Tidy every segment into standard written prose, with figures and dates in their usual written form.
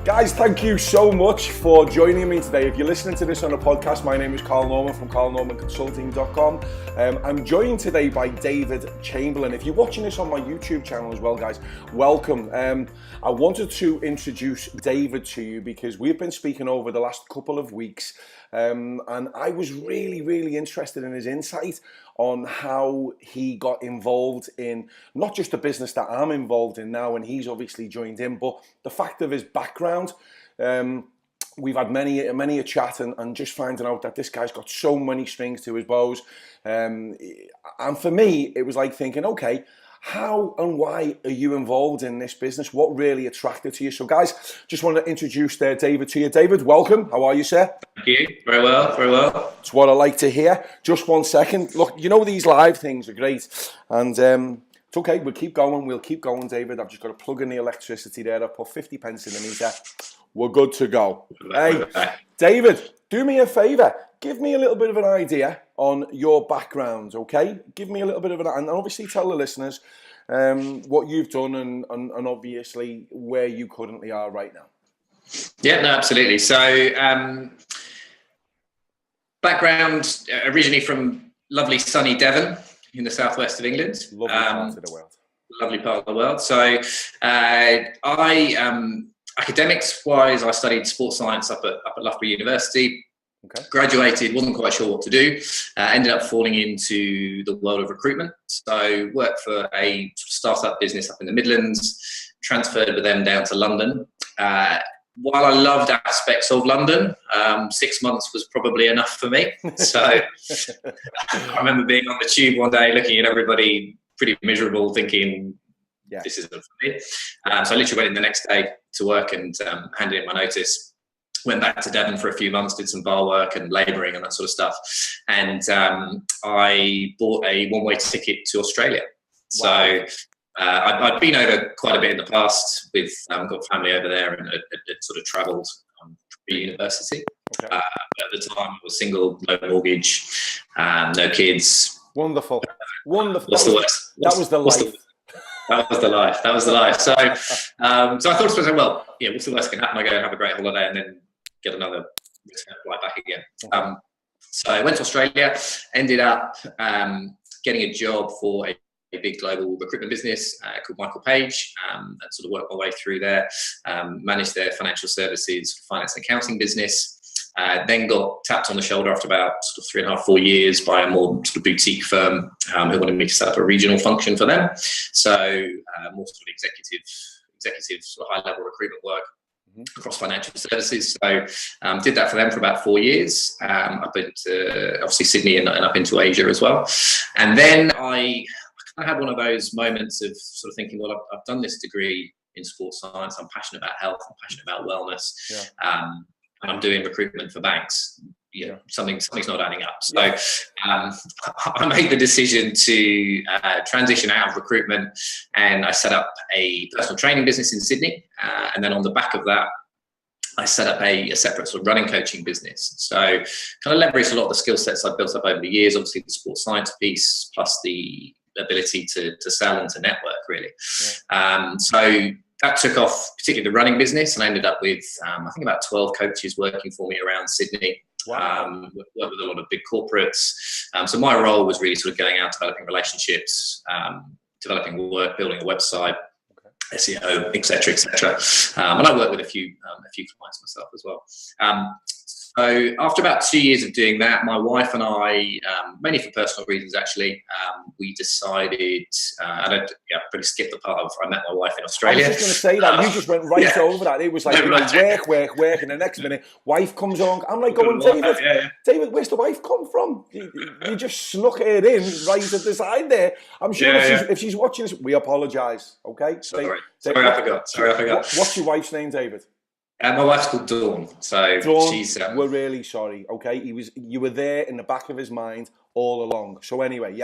Guys, thank you so much for joining me today. If you're listening to this on a podcast, my name is Carl Norman from carlnormanconsulting.com. I'm joined today by David Chamberlain. If you're watching this on my YouTube channel as well, guys, welcome. I wanted to introduce David to you because we've been speaking over the last couple of weeks, and I was really interested in his insight on how he got involved in not just the business that I'm involved in now, and he's obviously joined in, but the fact of his background. We've had many a chat and just finding out that this guy's got so many strings to his bows. And for me, it was like thinking, okay, how and why are you involved in this business? What really attracted to you? So guys, just want to introduce David to you. David, welcome. How are you, sir? Thank you. Very well. It's what I like to hear. Just 1 second. Look, you know these live things are great. And it's okay, we'll keep going, David. I've just got to plug in the electricity there. I've put 50 pence in the meter. We're good to go. Hey, David, do me a favour. Give me a little bit of an idea on your background, okay? Give me a little bit of and obviously tell the listeners what you've done and obviously where you currently are right now. Yeah, no, absolutely. So, background originally from lovely sunny Devon in the southwest of England. Lovely part of the world. Lovely part of the world. So, academics-wise, I studied sports science up at Loughborough University. Okay. Graduated, wasn't quite sure what to do. Ended up falling into the world of recruitment. So worked for a startup business up in the Midlands, transferred with them down to London. While I loved aspects of London, 6 months was probably enough for me. So I remember being on the tube one day, looking at everybody pretty miserable, thinking, this isn't for me. So I literally went in the next day to work and handed in my notice. Went back to Devon for a few months, did some bar work and labouring and that sort of stuff. And I bought a one-way ticket to Australia. Wow. So I'd been over quite a bit in the past with, got family over there and had sort of travelled pre-university. Okay. At the time, I was single, no mortgage, no kids. Wonderful. That was the life. So, so I thought to myself, well, what's the worst that can happen? I go and have a great holiday and then get another flight back again. So I went to Australia, ended up getting a job for a big global recruitment business called Michael Page, and sort of worked my way through there, managed their financial services, finance and accounting business. Then got tapped on the shoulder after about sort of 3.5, 4 years by a more sort of boutique firm who wanted me to set up a regional function for them. So more sort of executive sort of high level recruitment work across financial services. So did that for them for about 4 years, up into obviously Sydney and up into Asia as well. And then I kind of had one of those moments of sort of thinking, well, I've done this degree in sports science. I'm passionate about health. I'm passionate about wellness. And I'm doing recruitment for banks. Something's not adding up. So I made the decision to transition out of recruitment, and I set up a personal training business in Sydney. And then on the back of that, I set up a separate sort of running coaching business. So kind of leveraged a lot of the skill sets I've built up over the years, obviously the sports science piece, plus the ability to sell and to network, really. So that took off, particularly the running business, and I ended up with, I think, about 12 coaches working for me around Sydney. Wow. Worked with a lot of big corporates. So my role was really sort of going out, developing relationships, developing work, building a website, SEO, etc. And I worked with a few clients myself as well. So after about 2 years of doing that, my wife and I, mainly for personal reasons actually, we decided, and I pretty skipped the part of I met my wife in Australia. I was just going to say that, you just went right over that. It was like, work, and the next minute, wife comes on. I'm like going, David, where's the wife come from? You just snuck it in right at the side there. I'm sure if she's watching this, we apologise, okay? Sorry, I forgot. What's your wife's name, David? My wife's called Dawn, so Dawn, she's. We're really sorry. Okay, you were there in the back of his mind all along. So anyway,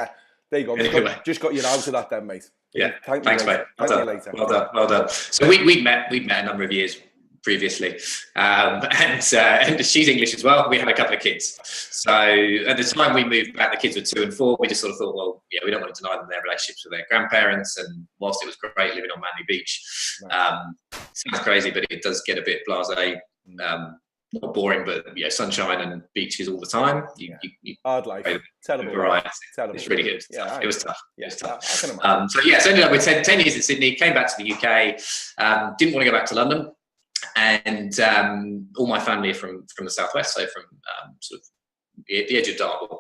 there you go. Just got you out of that, then, mate. Yeah, thanks, mate. Well done. So we'd met a number of years previously, and she's English as well. We had a couple of kids. So at the time we moved back, the kids were 2 and 4. We just sort of thought, well, we don't want to deny them their relationships with their grandparents. And whilst it was great living on Manly Beach, sounds crazy, but it does get a bit blasé. Not boring, but sunshine and beaches all the time. Hard life, terrible. Variety. Terrible. It's really good. Yeah, it was tough. Yeah, it was tough. I can imagine. So ended up with 10 years in Sydney. Came back to the UK. Didn't want to go back to London, and all my family are from the southwest, so from sort of the edge of Dartmoor.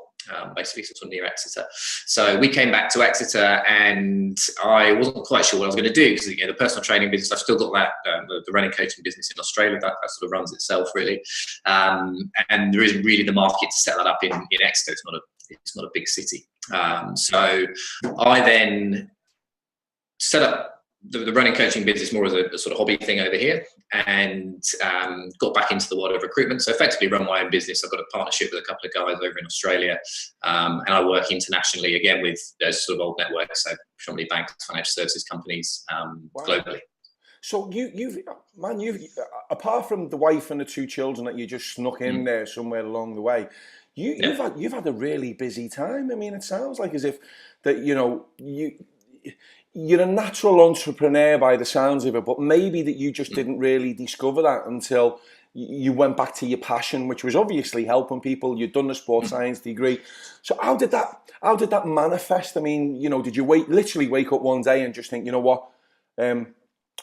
Basically, sort of near Exeter. So we came back to Exeter, and I wasn't quite sure what I was going to do because the personal training business, I've still got that the running coaching business in Australia that sort of runs itself really, and there isn't really the market to set that up in Exeter. It's not a big city. So I then set up the running coaching business more as a sort of hobby thing over here, and got back into the world of recruitment. So effectively run my own business. I've got a partnership with a couple of guys over in Australia, and I work internationally again with those sort of old networks, so predominantly banks, financial services companies, globally. So you've apart from the wife and the 2 children that you just snuck in there somewhere along the way, you've had a really busy time. I mean, it sounds like as if that you're a natural entrepreneur by the sounds of it, but maybe that you just didn't really discover that until you went back to your passion, which was obviously helping people. You'd done the sports science degree. So how did that manifest? I mean, did you literally wake up one day and just think, you know what,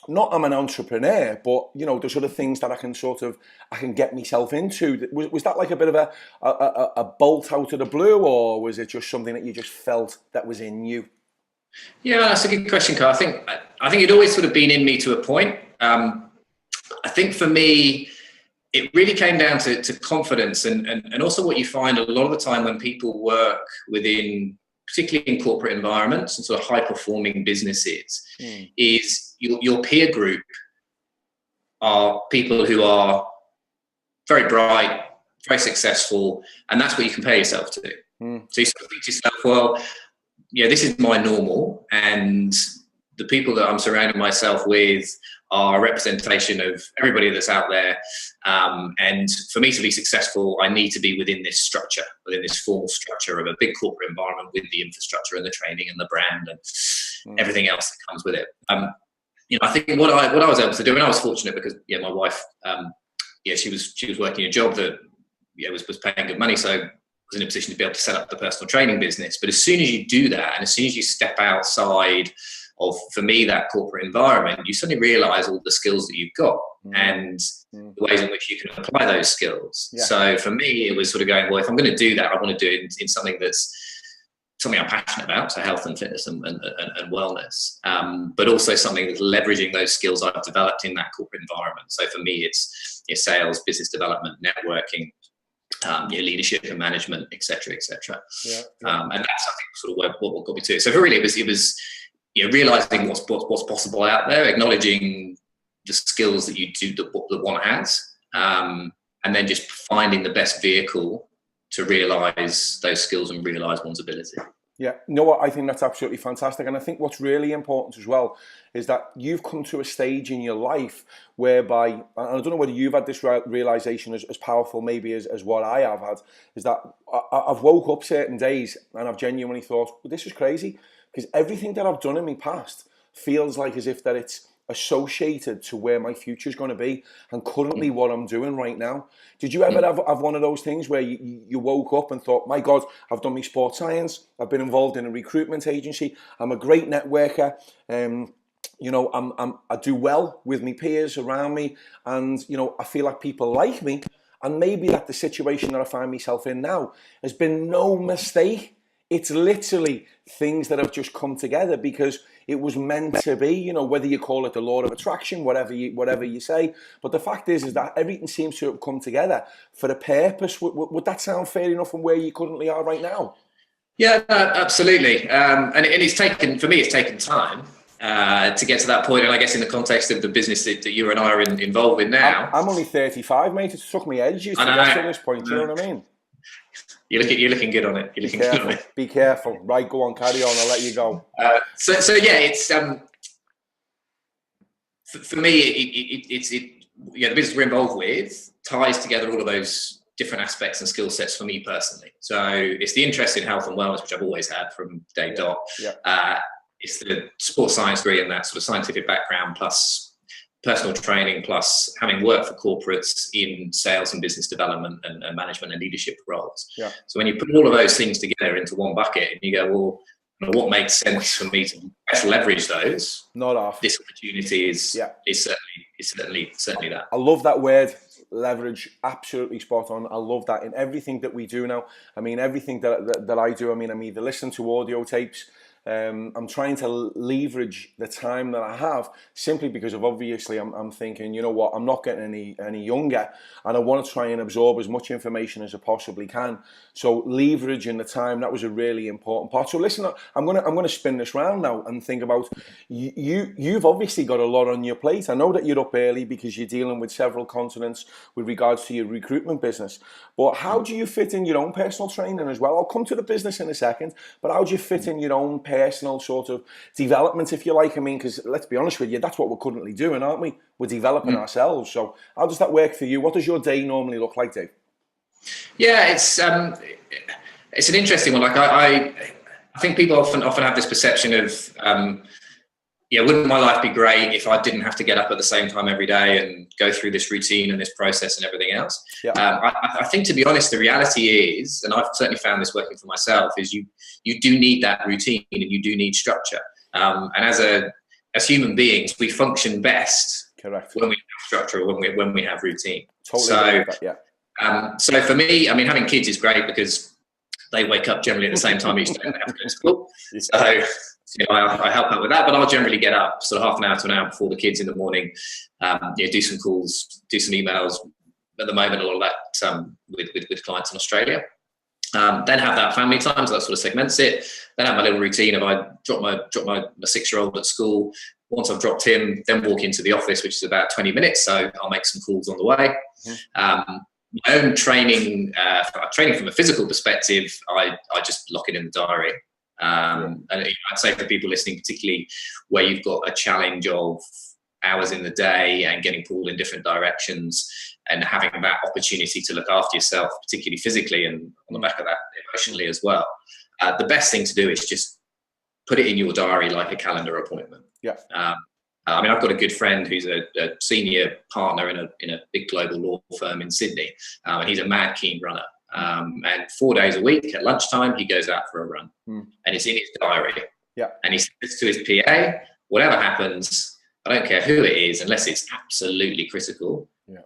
not I'm an entrepreneur, but there's other things that I can get myself into. Was that like a bit of a bolt out of the blue, or was it just something that you just felt that was in you? Yeah, that's a good question, Carl. I think it'd always sort of been in me to a point. I think for me, it really came down to confidence and also what you find a lot of the time when people work within, particularly in corporate environments and sort of high performing businesses, is your peer group are people who are very bright, very successful, and that's what you compare yourself to. So you sort of think to yourself, well, this is my normal, and the people that I'm surrounding myself with are a representation of everybody that's out there. And for me to be successful, I need to be within this structure, within this formal structure of a big corporate environment with the infrastructure and the training and the brand and everything else that comes with it. I think what I was able to do, and I was fortunate because my wife, she was working a job that was paying good money, so in a position to be able to set up the personal training business. But as soon as you do that, and as soon as you step outside of, for me, that corporate environment, you suddenly realize all the skills that you've got and the ways in which you can apply those skills. So for me, it was sort of going, well, if I'm going to do that, I want to do it in something that's something I'm passionate about, so health and fitness and wellness, but also something that's leveraging those skills I've developed in that corporate environment. So for me, it's sales, business development, networking, leadership and management, etc., etc. And that's, I think, sort of what got me to it. So for really, it was realizing what's possible out there, acknowledging the skills that you do that one has, and then just finding the best vehicle to realize those skills and realize one's ability. Yeah, no, I think that's absolutely fantastic. And I think what's really important as well is that you've come to a stage in your life whereby, and I don't know whether you've had this realization as powerful maybe as what I have had, is that I've woke up certain days and I've genuinely thought, well, this is crazy, because everything that I've done in my past feels like as if that it's associated to where my future is going to be and currently what I'm doing right now. Did you ever have one of those things where you woke up and thought, my God, I've done my sports science, I've been involved in a recruitment agency, I'm a great networker, I do well with my peers around me, and I feel like people like me, and maybe that the situation that I find myself in now has been no mistake. It's literally things that have just come together because it was meant to be, whether you call it the law of attraction, whatever you say. But the fact is that everything seems to have come together for a purpose. Would that sound fair enough from where you currently are right now? Yeah, absolutely. And it's taken time to get to that point. And I guess in the context of the business that you and I are involved with now. I'm only 35, mate. It took me ages to get to this point. You know what I mean? You're looking good on it. Good on it. Be careful. Right, go on, carry on. I'll let you go. So yeah, it's for me. It's the business we're involved with ties together all of those different aspects and skill sets for me personally. So it's the interest in health and wellness, which I've always had from day dot. It's the sports science degree and that sort of scientific background plus personal training plus having worked for corporates in sales and business development and management and leadership roles. Yeah. So when you put all of those things together into one bucket and you go, well, what makes sense for me to best leverage those? Not off. This opportunity is certainly that. I love that word, leverage. Absolutely spot on. I love that in everything that we do now. I mean, everything that I do. I mean, I'm either listening to audio tapes. I'm trying to leverage the time that I have simply because of obviously I'm thinking, you know what, I'm not getting any younger, and I want to try and absorb as much information as I possibly can. So leveraging the time, that was a really important part. So listen, I'm gonna spin this round now and think about you've obviously got a lot on your plate. I know that you're up early because you're dealing with several continents with regards to your recruitment business. But how do you fit in your own personal training as well? I'll come to the business in a second, but how do you fit in your own personal sort of development, if you like? I mean, because let's be honest with you, that's what we're currently doing, aren't we? We're developing ourselves. So how does that work for you? What does your day normally look like, Dave? Yeah, it's an interesting one. Like I think people often have this perception of wouldn't my life be great if I didn't have to get up at the same time every day and go through this routine and this process and everything else? Yeah. I think, to be honest, the reality is, and I've certainly found this working for myself, is you do need that routine and you do need structure. And as human beings, we function best correct when we have structure or when we have routine. Totally. So, yeah. So for me, I mean, having kids is great because they wake up generally at the same time each day and they have to go to school. So I help out with that, but I'll generally get up sort of half an hour to an hour before the kids in the morning, do some calls, do some emails. At the moment, a lot of that with clients in Australia. Then have that family time, so that sort of segments it. Then have my little routine of I drop my 6-year-old at school. Once I've dropped him, then walk into the office, which is about 20 minutes. So I'll make some calls on the way. My own training from a physical perspective, I just lock it in the diary. And I'd say for people listening, particularly where you've got a challenge of hours in the day and getting pulled in different directions and having that opportunity to look after yourself, particularly physically and on the back of that emotionally as well, the best thing to do is just put it in your diary like a calendar appointment. Yeah. I mean, I've got a good friend who's a senior partner in a big global law firm in Sydney, and he's a mad keen runner. And 4 days a week at lunchtime, he goes out for a run, and it's in his diary. Yeah. And he says to his PA, whatever happens, I don't care who it is, unless it's absolutely critical. Yeah.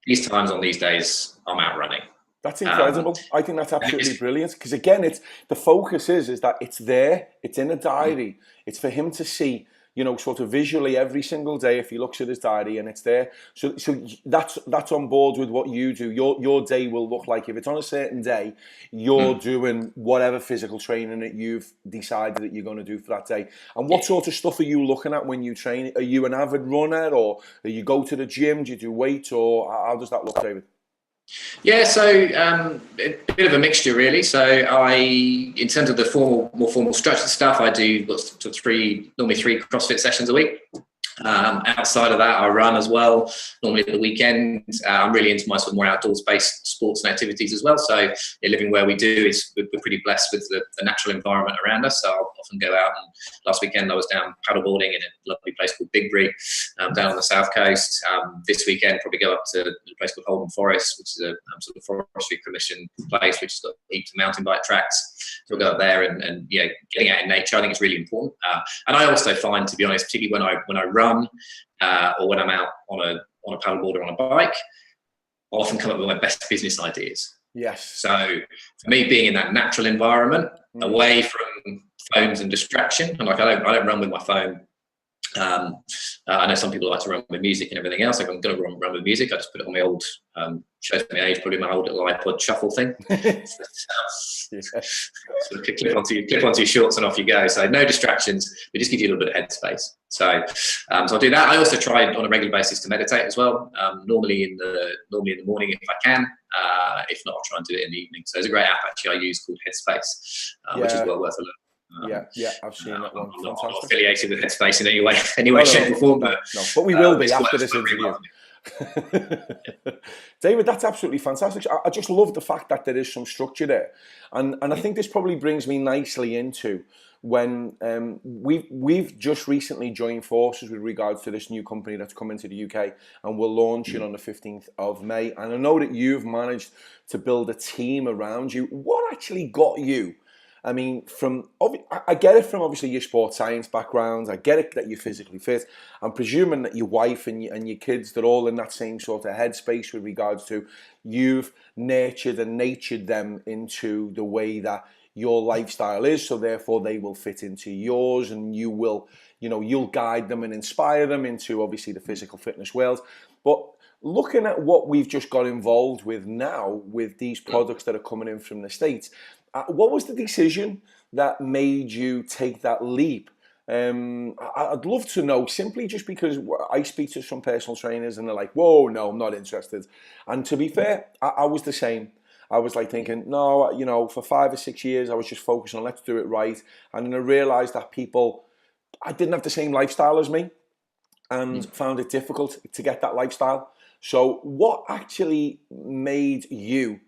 These times on these days, I'm out running. That's incredible. I think that's absolutely brilliant. Because again, the focus is that it's there, it's in a diary. It's for him to see, sort of visually every single day if he looks at his diary and it's there. So that's on board with what you do. Your day will look like, if it's on a certain day, you're doing whatever physical training that you've decided that you're going to do for that day. And what sort of stuff are you looking at when you train? Are you an avid runner, or you go to the gym? Do you do weight, or how does that look, David? Yeah, so a bit of a mixture, really. So in terms of the more formal structured stuff, I do normally three CrossFit sessions a week. Outside of that, I run as well, normally at the weekend. I'm really into my sort of more outdoors-based sports and activities as well. So living where we do, we're pretty blessed with the natural environment around us. So I'll often go out, and last weekend I was down paddleboarding in a lovely place called Bigbury, down on the south coast. This weekend, probably go up to a place called Holden Forest, which is a sort of forestry commission place, which has got heaps of mountain bike tracks. So we'll go up there and getting out in nature, I think is really important. And I also find, to be honest, particularly when I run, or when I'm out on a paddleboard or on a bike, I often come up with my best business ideas. Yes. So for me, being in that natural environment, away from phones and distraction, and like I don't run with my phone. I know some people like to run with music and everything else. Like, I'm going to run with music, I just put it on my old, shows my age, probably my old little iPod shuffle thing. Sort of clip onto your shorts and off you go. So no distractions, but just give you a little bit of headspace. So I'll do that. I also try on a regular basis to meditate as well. Normally in the morning if I can. If not, I'll try and do it in the evening. So there's a great app actually I use called Headspace, which is well worth a look. I've seen that one. I'm not affiliated with Headspace in any way, shape or form, but we will be after this interview. David, that's absolutely fantastic. I just love the fact that there is some structure there, and I think this probably brings me nicely into when we've just recently joined forces with regards to this new company that's coming to the UK, and we're launching on the 15th of May. And I know that you've managed to build a team around you. What actually got you? I mean, I get it from obviously your sports science background. I get it that you're physically fit. I'm presuming that your wife and your kids, they're all in that same sort of headspace with regards to you've nurtured and natured them into the way that your lifestyle is. So therefore they will fit into yours, and you will, you'll guide them and inspire them into obviously the physical fitness world. But looking at what we've just got involved with now with these products that are coming in from the States, what was the decision that made you take that leap? I'd love to know, simply just because I speak to some personal trainers and they're like, whoa, no, I'm not interested. And to be fair, I was the same. I was like thinking, no, for 5 or 6 years, I was just focused on let's do it right. And then I realized that I didn't have the same lifestyle as me, and found it difficult to get that lifestyle. So what actually made you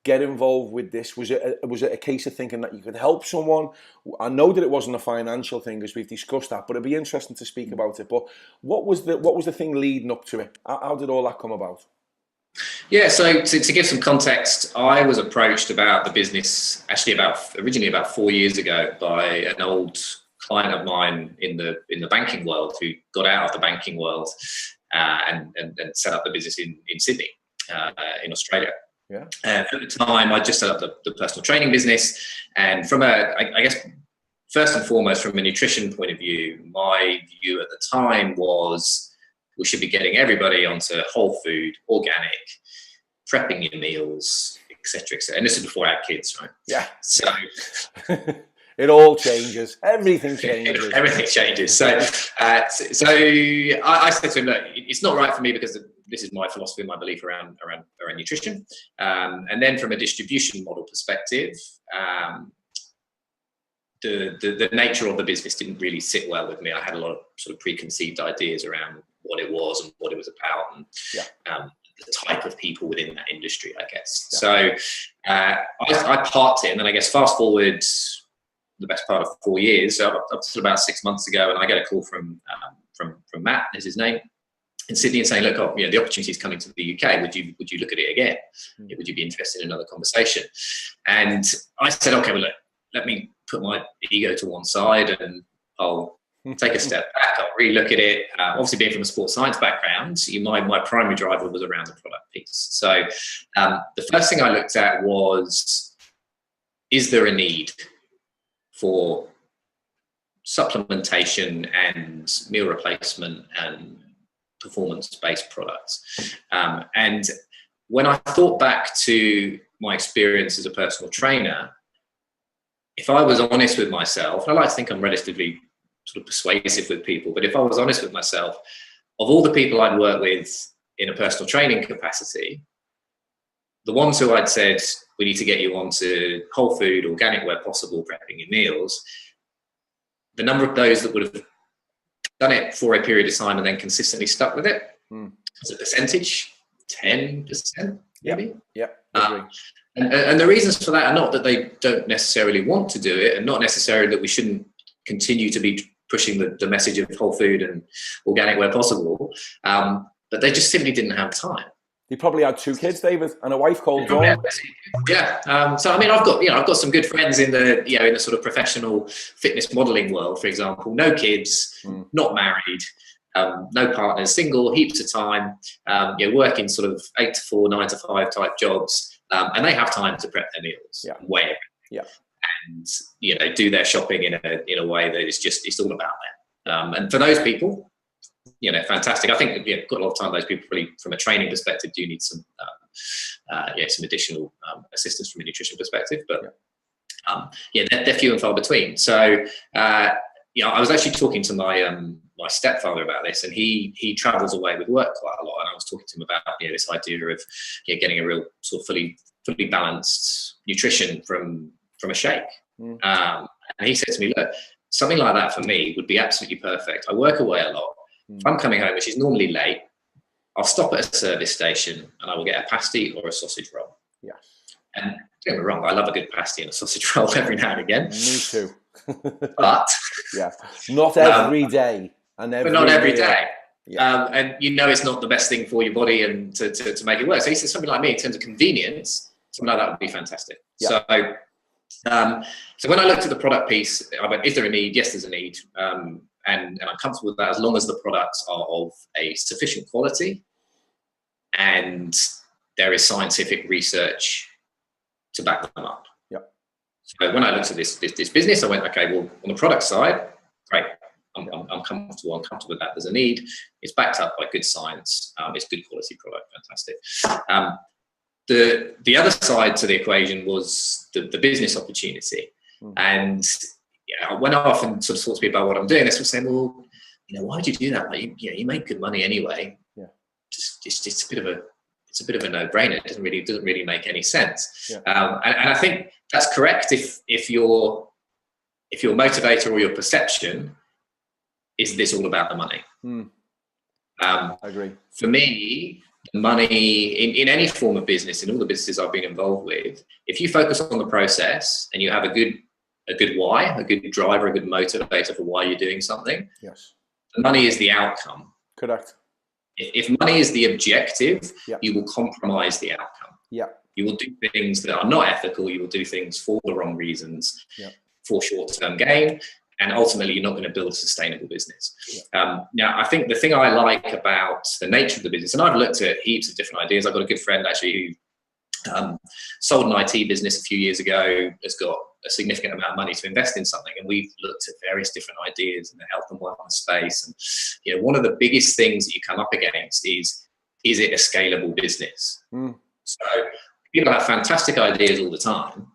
get involved with this? Was it a case of thinking that you could help someone? I know that it wasn't a financial thing, as we've discussed that, but it'd be interesting to speak about it. But what was the thing leading up to it? How did all that come about? Yeah, so to give some context, I was approached about the business actually originally about 4 years ago by an old client of mine in the banking world who got out of the banking world and set up the business in Sydney, in Australia. Yeah. At the time, I just set up the personal training business, and from I guess first and foremost from a nutrition point of view, my view at the time was we should be getting everybody onto whole food, organic, prepping your meals, etc., etc. And this is before I had kids, right? Yeah. So it all changes. Everything changes. Everything changes. So I said to him, look, it's not right for me because this is my philosophy and my belief around nutrition. And then from a distribution model perspective, the nature of the business didn't really sit well with me. I had a lot of sort of preconceived ideas around what it was and what it was about, and the type of people within that industry, I guess. Yeah. So I parked it, and then I guess fast forward the best part of 4 years, so up to about 6 months ago, and I get a call from Matt, is his name, in Sydney, and saying, look, the opportunity is coming to the UK. Would you look at it again? Would you be interested in another conversation? And I said, okay, well, look, let me put my ego to one side and I'll take a step back. I'll re-look at it. Obviously, being from a sports science background, my primary driver was around the product piece. So the first thing I looked at was, is there a need for supplementation and meal replacement and performance-based products? And when I thought back to my experience as a personal trainer, if I was honest with myself, and I like to think I'm relatively sort of persuasive with people, but if I was honest with myself, of all the people I'd worked with in a personal training capacity, the ones who I'd said, we need to get you onto whole food, organic where possible, prepping your meals, the number of those that would have done it for a period of time and then consistently stuck with it, as a percentage, 10%, maybe. Yeah. And the reasons for that are not that they don't necessarily want to do it, and not necessarily that we shouldn't continue to be pushing the message of whole food and organic where possible, but they just simply didn't have time. You probably had 2 kids, David, and a wife called Dawn. Yeah. So I mean, I've got some good friends in the sort of professional fitness modeling world, for example. No kids, not married, no partners, single, heaps of time. Working sort of 8 to 4, 9 to 5 type jobs, and they have time to prep their meals, weigh it, and do their shopping in a way that it's all about them. And for those people, fantastic. I think got a lot of time. Those people really, from a training perspective, do need some additional assistance from a nutrition perspective. But they're few and far between. So I was actually talking to my stepfather about this, and he travels away with work quite a lot. And I was talking to him about this idea of getting a real sort of fully built nutrition from a shake. And he said to me, look, something like that for me would be absolutely perfect. I work away a lot. If I'm coming home, which is normally late, I'll stop at a service station and I will get a pasty or a sausage roll. Yeah. And don't get me wrong, I love a good pasty and a sausage roll every now and again. Me too. but yeah, not every day, and but not every year. day. Yeah. And you know it's not the best thing for your body and to make it work. So he said something like me in terms of convenience, something like that would be fantastic. Yeah. So when I looked at the product piece, I went, is there a need? Yes, there's a need. And I'm comfortable with that as long as the products are of a sufficient quality and there is scientific research to back them up. Yep. So when I looked at this business, I went, okay, well, on the product side, great. I'm comfortable with that. There's a need. It's backed up by good science. It's good quality product. Fantastic. The other side to the equation was the business opportunity. And when I often sort of talk to people about what I'm doing, they're sort of saying, well, why would you do that? Like, you make good money anyway. Yeah. It's a bit of a no-brainer. It doesn't really make any sense. Yeah. And I think that's correct if your motivator or your perception is this all about the money. I agree. For me, the money in any form of business, in all the businesses I've been involved with, if you focus on the process and you have a good why, a good driver, a good motivator for why you're doing something, yes, the money is the outcome. Correct. If money is the objective, yeah, you will compromise the outcome. Yeah. You will do things that are not ethical. You will do things for the wrong reasons, yeah, for short-term gain. And ultimately, you're not going to build a sustainable business. Yeah. Now, I think the thing I like about the nature of the business, and I've looked at heaps of different ideas. I've got a good friend actually who sold an IT business a few years ago, has got a significant amount of money to invest in something. And we've looked at various different ideas in the health and wellness space. And one of the biggest things that you come up against is it a scalable business? So people have fantastic ideas all the time,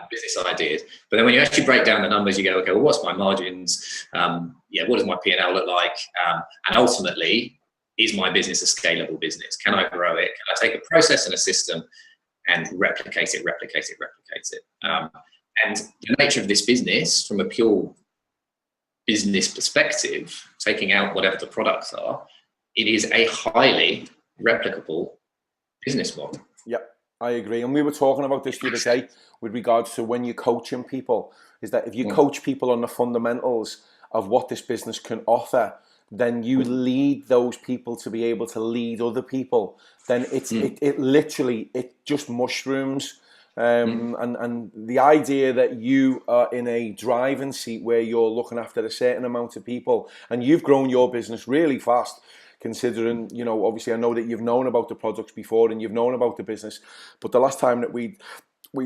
business ideas, but then when you actually break down the numbers, you go, okay, well, what's my margins? What does my P&L look like? And ultimately, is my business a scalable business? Can I grow it? Can I take a process and a system and replicate it? And the nature of this business, from a pure business perspective, taking out whatever the products are, it is a highly replicable business model. Yep. I agree. And we were talking about this the other day with regards to when you're coaching people, is that if you coach people on the fundamentals of what this business can offer, then you lead those people to be able to lead other people. Then it literally just mushrooms. And the idea that you are in a driving seat where you're looking after a certain amount of people, and you've grown your business really fast, considering, obviously I know that you've known about the products before and you've known about the business, but the last time that we'd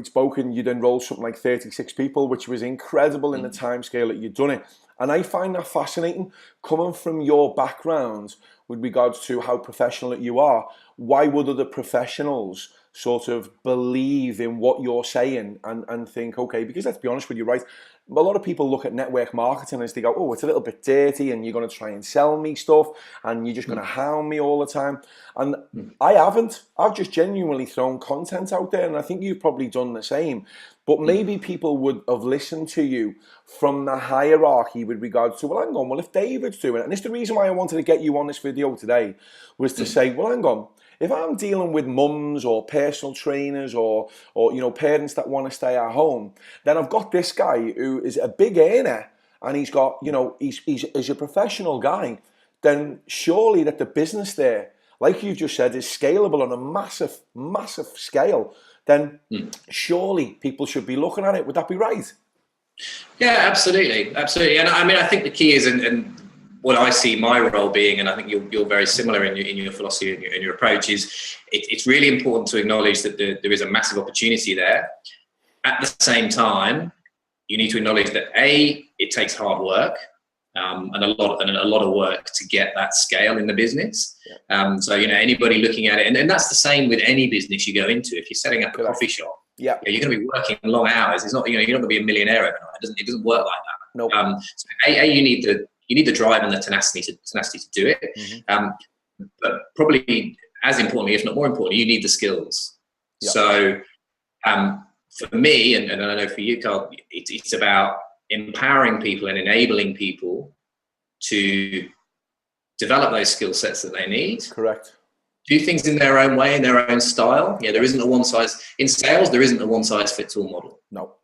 spoken, you'd enrolled something like 36 people, which was incredible in the time scale that you'd done it. And I find that fascinating, coming from your background with regards to how professional that you are. Why would other professionals sort of believe in what you're saying and think, okay, because let's be honest with you, right? A lot of people look at network marketing as they go, oh, it's a little bit dirty and you're going to try and sell me stuff and you're just going to hound me all the time. And I haven't. I've just genuinely thrown content out there, and I think you've probably done the same. But maybe people would have listened to you from the hierarchy with regards to, well, hang on, well, if David's doing it, and it's the reason why I wanted to get you on this video today, was to say, well, hang on, if I'm dealing with mums or personal trainers or parents that want to stay at home, then I've got this guy who is a big earner and he's got, he's a professional guy. Then surely that the business there, like you just said, is scalable on a massive, massive scale. Then surely people should be looking at it. Would that be right? Yeah, absolutely. And I mean, I think the key is, and what I see my role being, and I think you're very similar in your philosophy and your approach, is it's really important to acknowledge that there is a massive opportunity there. At the same time, you need to acknowledge that it takes hard work and a lot of work to get that scale in the business. So anybody looking at it, and that's the same with any business you go into. If you're setting up a coffee shop, you're going to be working long hours. It's not you're not going to be a millionaire overnight. It doesn't work like that. Nope. So you need the drive and the tenacity to do it. But probably as importantly, if not more importantly, you need the skills. So for me, and I know for you, Carl, it's about empowering people and enabling people to develop those skill sets that they need. Correct. Do things in their own way, in their own style. There isn't a one size in sales. There isn't a one size fits all model. No.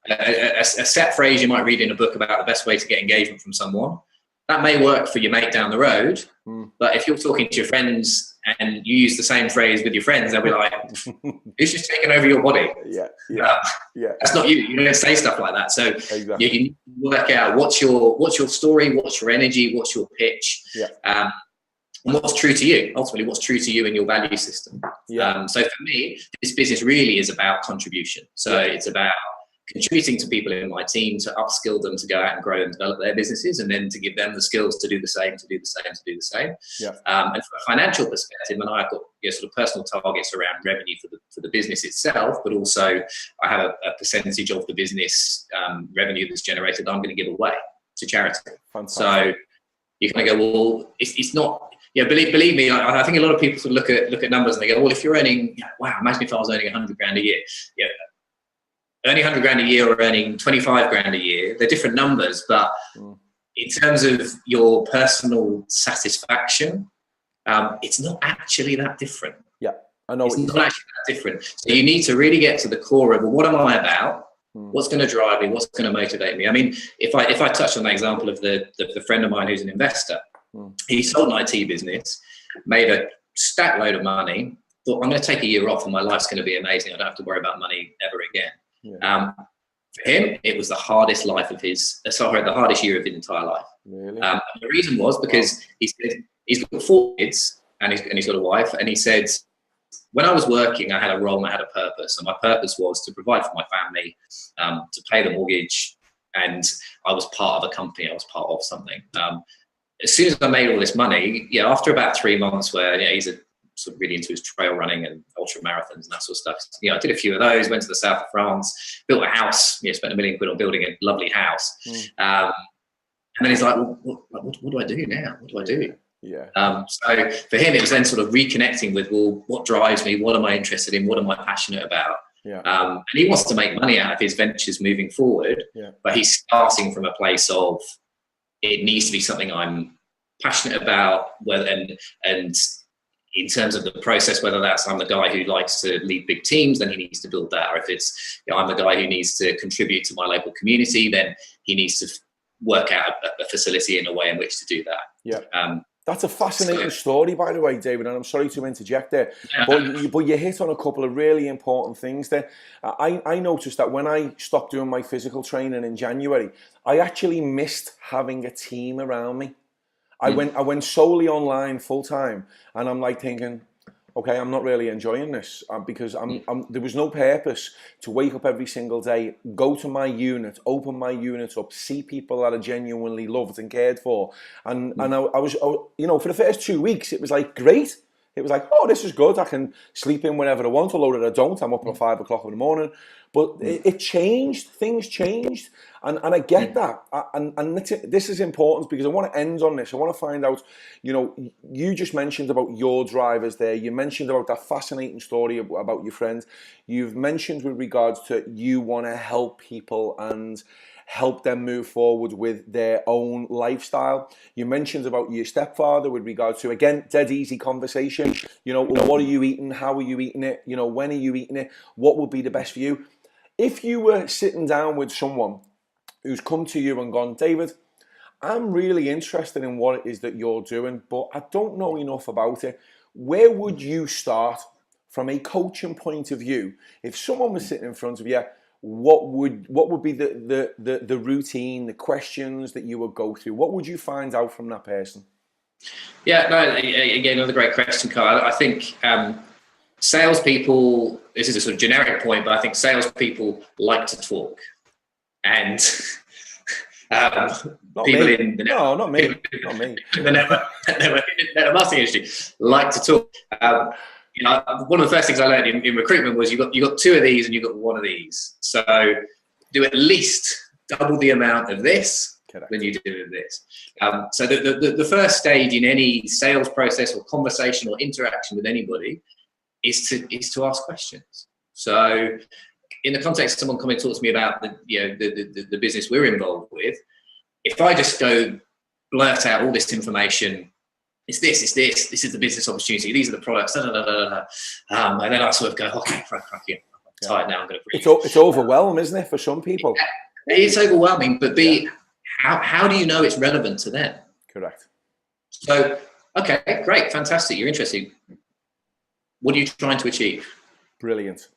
a set phrase you might read in a book about the best way to get engagement from someone. That may work for your mate down the road, but if you're talking to your friends and you use the same phrase with your friends, they'll be like, "Who's just taken over your body?" Yeah. That's not you. You don't say stuff like that. So exactly. you can work out what's your story, what's your energy, what's your pitch, and what's true to you. Ultimately, what's true to you and your value system. So for me, this business really is about contribution. So it's about contributing to people in my team to upskill them to go out and grow and develop their businesses, and then to give them the skills to do the same. And from a financial perspective, and I've got sort of personal targets around revenue for the business itself, but also I have a percentage of the business revenue that's generated that I'm going to give away to charity. Fantastic. So you kind of go, well, it's not. Believe me, I think a lot of people sort of look at numbers and they go, well, if you're earning, wow, imagine if I was earning 100 grand a year. Earning 100 grand a year or earning 25 grand a year, they're different numbers, but in terms of your personal satisfaction, it's not actually that different. Yeah, I know. It's not actually that different. So you need to really get to the core of, well, what am I about? What's going to drive me? What's going to motivate me? I mean, if I touch on the example of the friend of mine who's an investor, he sold an IT business, made a stack load of money, thought, I'm going to take a year off and my life's going to be amazing. I don't have to worry about money ever again. For him, it was the hardest the hardest year of his entire life. Really? And the reason was because he said he's got 4 kids and he's got a wife, and he said, when I was working, I had a role and I had a purpose, and my purpose was to provide for my family, to pay the mortgage, and I was part of a company. I was part of something. As soon as I made all this money, after about 3 months, where he's sort of really into his trail running and ultra marathons and that sort of stuff. I did a few of those, went to the south of France, built a house, spent £1 million on building a lovely house. And then he's like, well, what do I do now? What do I do? So for him, it was then sort of reconnecting with, well, what drives me? What am I interested in? What am I passionate about? And he wants to make money out of his ventures moving forward, but he's starting from a place of, it needs to be something I'm passionate about, and in terms of the process, whether that's I'm the guy who likes to lead big teams, then he needs to build that. Or if it's I'm the guy who needs to contribute to my local community, then he needs to work out a facility in a way in which to do that. That's a fascinating story, by the way, David, and I'm sorry to interject there, but you hit on a couple of really important things there. I noticed that when I stopped doing my physical training in January, I actually missed having a team around me. I went solely online full time, and I'm like thinking, okay, I'm not really enjoying this because there was no purpose to wake up every single day, go to my unit, open my unit up, see people that are genuinely loved and cared for, and I was for the first 2 weeks it was like great. It was like, oh, this is good. I can sleep in whenever I want, although I don't. I'm up at 5 o'clock in the morning. But it changed. Things changed. And I get that. And this is important because I want to end on this. I want to find out, you just mentioned about your drivers there. You mentioned about that fascinating story about your friend. You've mentioned with regards to you want to help people and help them move forward with their own lifestyle. You mentioned about your stepfather with regards to, again, dead easy conversation. What are you eating? How are you eating it? When are you eating it? What would be the best for you? If you were sitting down with someone who's come to you and gone, David, I'm really interested in what it is that you're doing, but I don't know enough about it. Where would you start from a coaching point of view? If someone was sitting in front of you, what would be the routine, the questions that you would go through? What would you find out from that person? Again, another great question, Carl. I think salespeople, this is a sort of generic point, but I think salespeople like to talk. And people in the not me. the network marketing industry like to talk. One of the first things I learned in recruitment was you got 2 of these and you got 1 of these. So do at least double the amount of this when you do this. So the first stage in any sales process or conversation or interaction with anybody is to ask questions. So in the context of someone coming to talk to me about the business we're involved with, if I just go blurt out all this information, it's this is the business opportunity, these are the products, and then I sort of go, okay, tired now. I'm going to breathe. It's overwhelming, isn't it, for some people? It's overwhelming, but how do you know it's relevant to them? Correct. So, okay, great, fantastic. You're interested. What are you trying to achieve? Brilliant.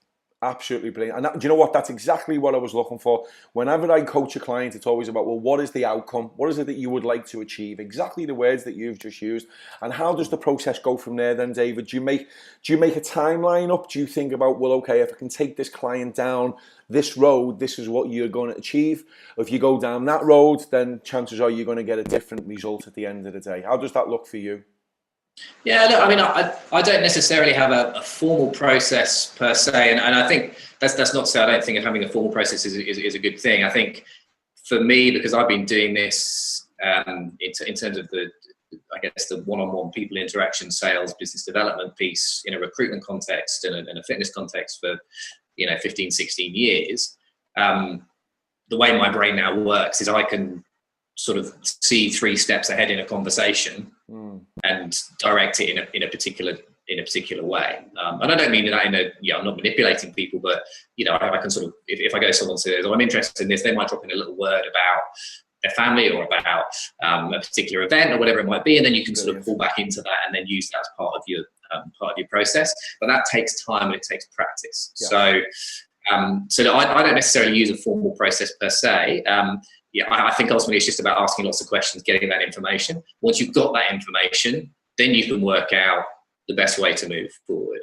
Absolutely brilliant. And do you know what? That's exactly what I was looking for. Whenever I coach a client, it's always about, well, what is the outcome? What is it that you would like to achieve? Exactly the words that you've just used. And how does the process go from there then, David? Do you make a timeline up? Do you think about, well, okay, if I can take this client down this road, this is what you're going to achieve. If you go down that road, then chances are you're going to get a different result at the end of the day. How does that look for you? Yeah, look, I mean, I don't necessarily have a formal process per se, and I think that's not to say I don't think having a formal process is a good thing. I think for me, because I've been doing this in terms of the one-on-one people interaction, sales, business development piece in a recruitment context and a fitness context for 15, 16 years. The way my brain now works is I can sort of see 3 steps ahead in a conversation and direct it in a particular way. And I don't mean that I'm not manipulating people, but I can sort of, if I go to someone and says, "Oh, I'm interested in this," they might drop in a little word about their family or about a particular event or whatever it might be, and then you can sort of fall back into that and then use that as part of your process. But that takes time and it takes practice. Yeah. So I don't necessarily use a formal process per se. I think ultimately it's just about asking lots of questions, getting that information. Once you've got that information, then you can work out the best way to move forward,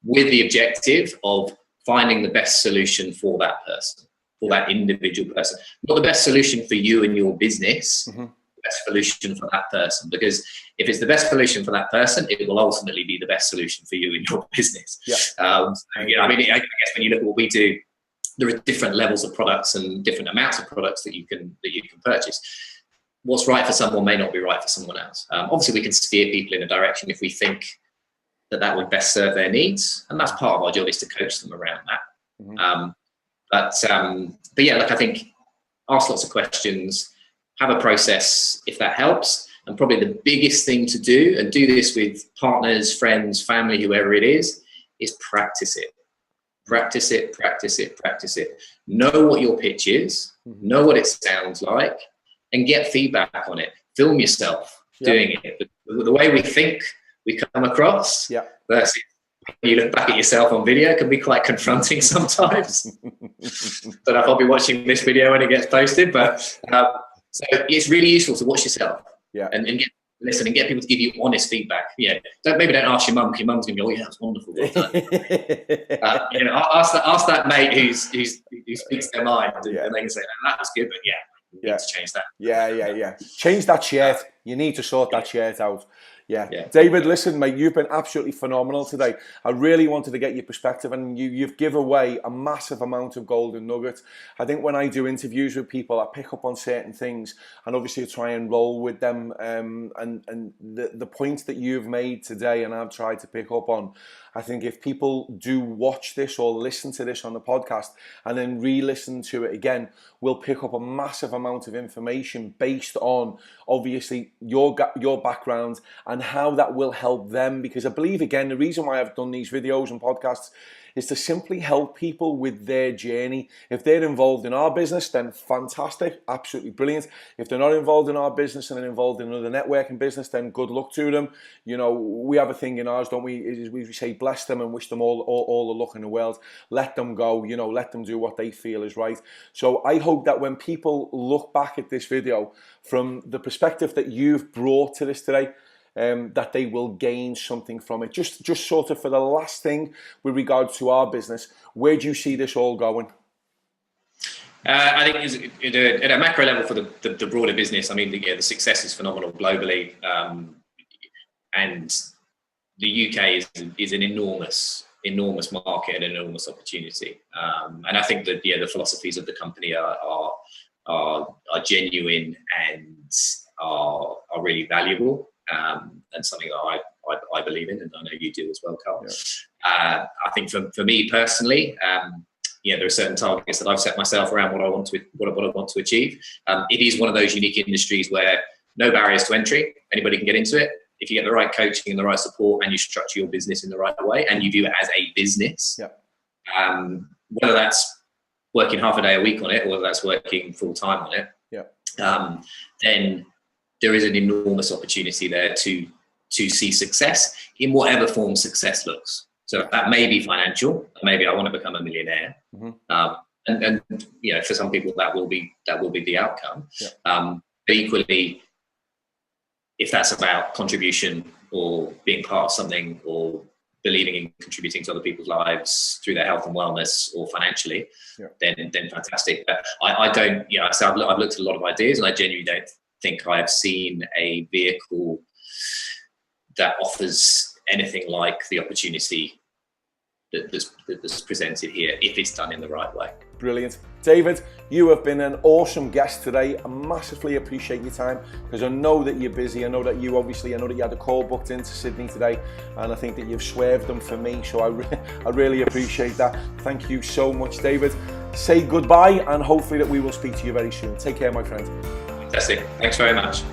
with the objective of finding the best solution for that person, for that individual person. Not the best solution for you and your business, the best solution for that person. Because if it's the best solution for that person, it will ultimately be the best solution for you and your business. I guess when you look at what we do, there are different levels of products and different amounts of products that you can purchase. What's right for someone may not be right for someone else. Obviously, we can steer people in a direction if we think that would best serve their needs, and that's part of our job, is to coach them around that. But yeah, look, I think ask lots of questions, have a process if that helps, and probably the biggest thing to do, and do this with partners, friends, family, whoever it is practice it. Practice it, practice it, practice it. Know what your pitch is, know what it sounds like, and get feedback on it. Film yourself doing it. The way we think we come across versus when you look back at yourself on video can be quite confronting sometimes. Don't know if I'll be watching this video when it gets posted, but so it's really useful to watch yourself and listen and get people to give you honest feedback. Maybe don't ask your mum, because your mum's gonna go, "Oh yeah, that's wonderful." Well done. Ask that mate who speaks their mind, and they can say, "No, that was good, but you need to change that." Change that shirt. You need to sort that shirt out. David, listen, mate, you've been absolutely phenomenal today. I really wanted to get your perspective, and you've given away a massive amount of golden nuggets. I think when I do interviews with people, I pick up on certain things, and obviously I try and roll with them. And the points that you've made today, and I've tried to pick up on, I think if people do watch this or listen to this on the podcast and then re-listen to it again, we'll pick up a massive amount of information based on obviously your background and how that will help them. Because I believe, again, the reason why I've done these videos and podcasts is to simply help people with their journey. If they're involved in our business, then fantastic, absolutely brilliant. If they're not involved in our business and they're involved in another networking business, then good luck to them. We have a thing in ours, don't we? We say bless them and wish them all the luck in the world. Let them go, let them do what they feel is right. So I hope that when people look back at this video from the perspective that you've brought to this today, that they will gain something from it. Just sort of for the last thing with regards to our business, where do you see this all going? I think at a macro level for the broader business, I mean, the success is phenomenal globally, and the UK is an enormous market and an enormous opportunity. And I think that the philosophies of the company are genuine and are really valuable. And something that I believe in, and I know you do as well, Carl. I think for me personally, there are certain targets that I've set myself around what I want to achieve. It is one of those unique industries where no barriers to entry; anybody can get into it. If you get the right coaching and the right support, and you structure your business in the right way, and you view it as a business, Whether that's working half a day a week on it, or whether that's working full time on it, then there is an enormous opportunity there to see success in whatever form success looks. So that may be financial. Maybe I want to become a millionaire, and you know, for some people that will be the outcome. But equally, if that's about contribution or being part of something or believing in contributing to other people's lives through their health and wellness or financially, then fantastic. But I don't, you know, so I've looked at a lot of ideas, and I genuinely don't think I've seen a vehicle that offers anything like the opportunity that's presented here, if it's done in the right way. Brilliant. David, you have been an awesome guest today. I massively appreciate your time, because I know that you're busy. I know that you had a call booked into Sydney today, and I think that you've swerved them for me, so I really appreciate that. Thank you so much, David. Say goodbye, and hopefully that we will speak to you very soon. Take care, my friend. Fantastic. Thanks very much.